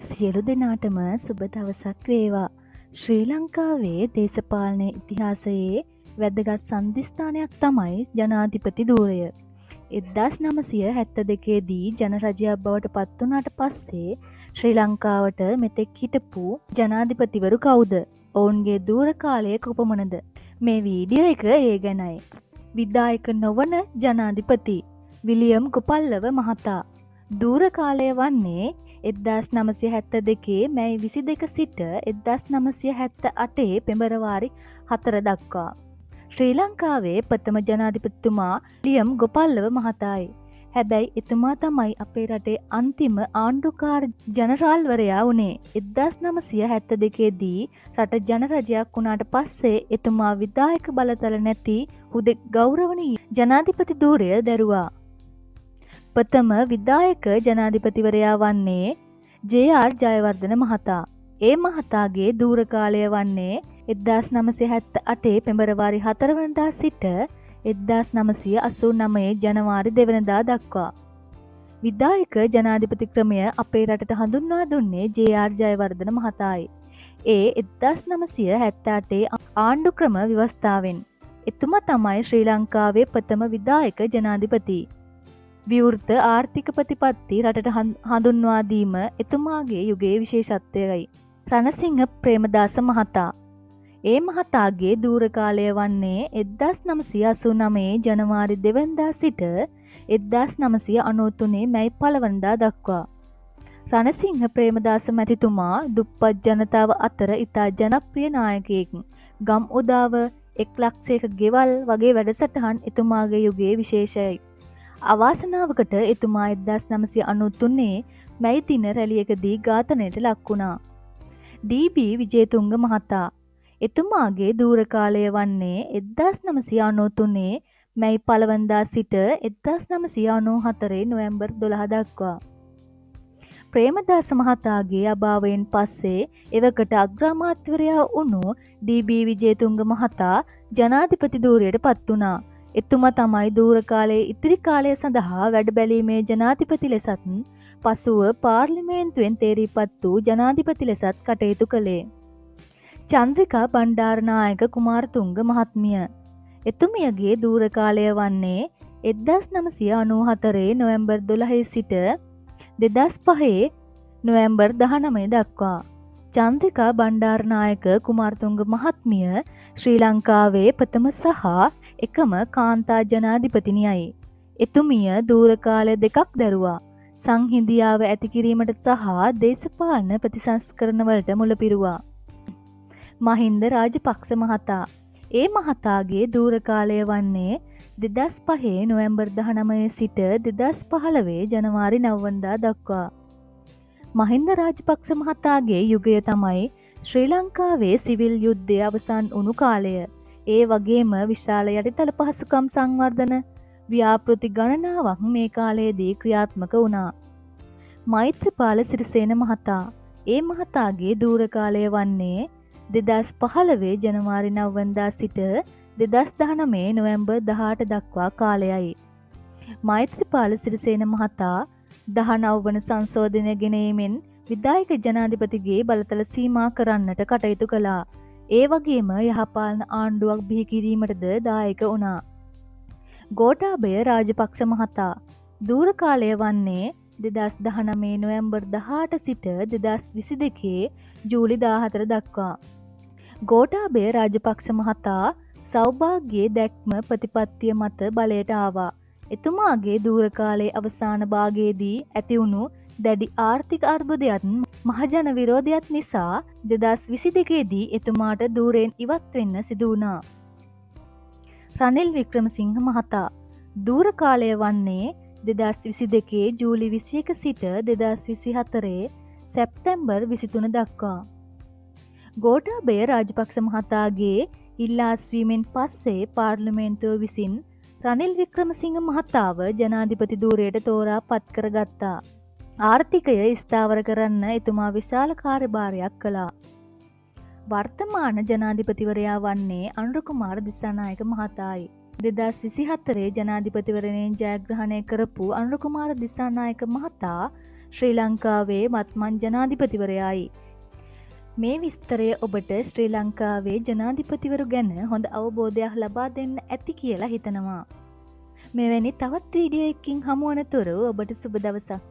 සියලු දෙනාටම සුබ දවසක් වේවා. ශ්‍රී ලංකාවේ දේශපාලන ඉතිහාසයේ වැදගත් සන්ධිස්ථානයක් තමයි ජනාධිපති ධූරය. 1972 දී ජනරජයක් බවට පත් වුණාට පස්සේ ශ්‍රී ලංකාවට මෙතෙක් හිටපු ජනාධිපතිවරු කවුද? ඔවුන්ගේ ධූර කාලය කොපමණද? මේ වීඩියෝ එක ඒ ගැනයි. විධායක නොවන ජනාධිපති විලියම් ගොපල්ලව මහතා. ධූර කාලය වන්නේ 1972 මැයි 22 සිට 1978 පෙබරවාරි 4 දක්වා. ශ්‍රී ලංකාවේ ප්‍රථම ජනාධිපතිතුමා විලියම් ගොපල්ලව මහතායි. හැබැයි එතුමා තමයි අපේ රටේ අන්තිම ආණ්ඩුකාර ජනරාල්වරයා වුණේ. 1972 දී රට ජනරජයක් වුණාට පස්සේ එතුමා විධායක බලතල නැති හුදෙක් ගෞරවනීය ජනාධිපති ධූරය දැරුවා. ප්‍රථම විධායක ජනාධිපතිවරයා වන්නේ ජේ.ආර්. ජයවර්ධන මහතා. ඒ මහතාගේ ධූර කාලය වන්නේ 1978 පෙබරවාරි 4 වනදා සිට 1989 ජනවාරි 2 වෙනිදා දක්වා. විධායක ජනාධිපති ක්‍රමය අපේ රටට හඳුන්වා දුන්නේ ජේ.ආර්. ජයවර්ධන මහතායි. ඒ 1978 ආණ්ඩු ක්‍රම ව්‍යවස්ථාවෙන්. එතුමා තමයි ශ්‍රී ලංකාවේ ප්‍රථම විධායක ජනාධිපති. විවෘත ආර්ථික ප්‍රතිපත්ති රටට හඳුන්වා දීම එතුමාගේ යුගයේ විශේෂත්වයයි. රණසිංහ ප්‍රේමදාස මහතා. ඒ මහතාගේ ධූර කාලය වන්නේ 1989 ජනවාරි 2 වෙනිදා සිට 1993 මැයි 1 වෙනිදා දක්වා. රණසිංහ ප්‍රේමදාස මැතිතුමා දුප්පත් ජනතාව අතර ඉතා ජනප්‍රිය නායකයෙක්. ගම් උදාව 1 ලක්ෂයක ගෙවල් වගේ වැඩසටහන් එතුමාගේ යුගයේ විශේෂයි. අවාසනාවකට එතුමා 1993 මැයි දින රැළියකදී ඝාතනයට ලක් වුණා. ඩී.බී. විජේතුංග මහතා. එතුමාගේ ධූර කාලය වන්නේ 1993 මැයි 1 වෙනිදා සිට 1994 නොවැම්බර් 12 දක්වා. ප්‍රේමදාස මහතාගේ අභාවයෙන් පස්සේ එවකට අග්‍රාමාත්‍යවරයා වුණු ඩී.බී. විජේතුංග මහතා ජනාධිපති ධූරයට පත් වුණා. එතුමා තමයි ධූර කාලයේ ඉතිරි කාලය සඳහා වැඩ බැලීමේ ජනාධිපති ලෙසත් පසුව පාර්ලිමේන්තුවෙන් තේරීපත් වූ ජනාධිපති ලෙසත් කටයුතු කළේ. චන්ද්‍රිකා බණ්ඩාරනායක කුමාරතුංග මහත්මිය. එතුමියගේ ධූර කාලය වන්නේ 1994 නොවැම්බර් 12 සිට 2005 නොවැම්බර් 19 දක්වා. චන්ද්‍රිකා බණ්ඩාරනායක කුමාරතුංග මහත්මිය ශ්‍රී ලංකාවේ ප්‍රථම සහ එකම කාන්තා ජනාධිපතිනියයි. එතුමිය ධූර කාල දෙකක් දැරුවා. සංහිඳියාව ඇති කිරීමට සහ දේශපාලන ප්‍රතිසංස්කරණවලට මුලපිරුවා. මහින්ද රාජපක්ෂ මහතා. ඒ මහතාගේ ධූර කාලය වන්නේ 2005 නොවැම්බර් 19 සිට 2015 ජනවාරි 9 වෙනිදා දක්වා. මහින්ද රාජපක්ෂ මහතාගේ යුගය තමයි ශ්‍රී ලංකාවේ සිවිල් යුද්ධය අවසන් වුණු කාලය. ඒ වගේම විශාල යටිතල පහසුකම් සංවර්ධන ව්‍යාපෘති ගණනාවක් මේ කාලයේදී ක්‍රියාත්මක වුණා. මෛත්‍රීපාල සිරිසේන මහතා. ඒ මහතාගේ ධූර කාලය වන්නේ 2015 ජනවාරි 9 වෙනිදා සිට 2019 නොවැම්බර් 18 දක්වා කාලයයි. මෛත්‍රීපාල සිරිසේන මහතා 19 වන සංශෝධනය ගෙනීමෙන් විධායක ජනාධිපතිගේ බලතල සීමා කරන්නට කටයුතු කළා. ඒ වගේම යහපාලන ආණ්ඩුවක් බිහි කිරීමටද දායක වුණා. ගෝඨාභය රාජපක්ෂ මහතා. ධූර කාලය වන්නේ 2019 නොවැම්බර් 18 සිට 2022 ජූලි 14 දක්වා. ගෝඨාභය රාජපක්ෂ මහතා සෞභාග්‍යයේ දැක්ම ප්‍රතිපත්තිය මත බලයට ආවා. එතුමාගේ ධූර කාලයේ අවසාන භාගයේදී ඇතිවුණු දැඩි ආර්ථික අර්බුදයත් මහජන විරෝධයත් නිසා 2022 දී එතුමාට ධූරයෙන් ඉවත් වෙන්න සිදු වුණා. රනිල් වික්‍රමසිංහ මහතා. ධූර කාලය වන්නේ 2022 ජූලි 21 සිට 2024 සැප්තැම්බර් 23 දක්වා. ගෝඨාභය රාජපක්ෂ මහතාගේ ඉල්ලාස්වීමෙන් පස්සේ පාර්ලිමේන්තුව විසින් රනිල් වික්‍රමසිංහ මහතාව ජනාධිපති ධූරයට තෝරා පත් කරගත්තා. ආර්ථිකය ස්ථාවර කරන්න එතුමා විශාල කාර්යභාරයක් කළා. වර්තමාන ජනාධිපතිවරයා වන්නේ අනුරකුමාර දිසානායක මහතායි. 2024 ජනාධිපතිවරණයෙන් ජයග්‍රහණය කරපු අනුරකුමාර දිසානායක මහතා ශ්‍රී ලංකාවේ මත්මන් ජනාධිපතිවරයායි. මේ විස්තරය ඔබට ශ්‍රී ලංකාවේ ජනාධිපතිවරු ගැන හොඳ අවබෝධයක් ලබා දෙන්න ඇති කියලා හිතනවා. මෙවැනි තවත් වීඩියෝ එකකින් හමුවනතුරු ඔබට සුබ දවසක්.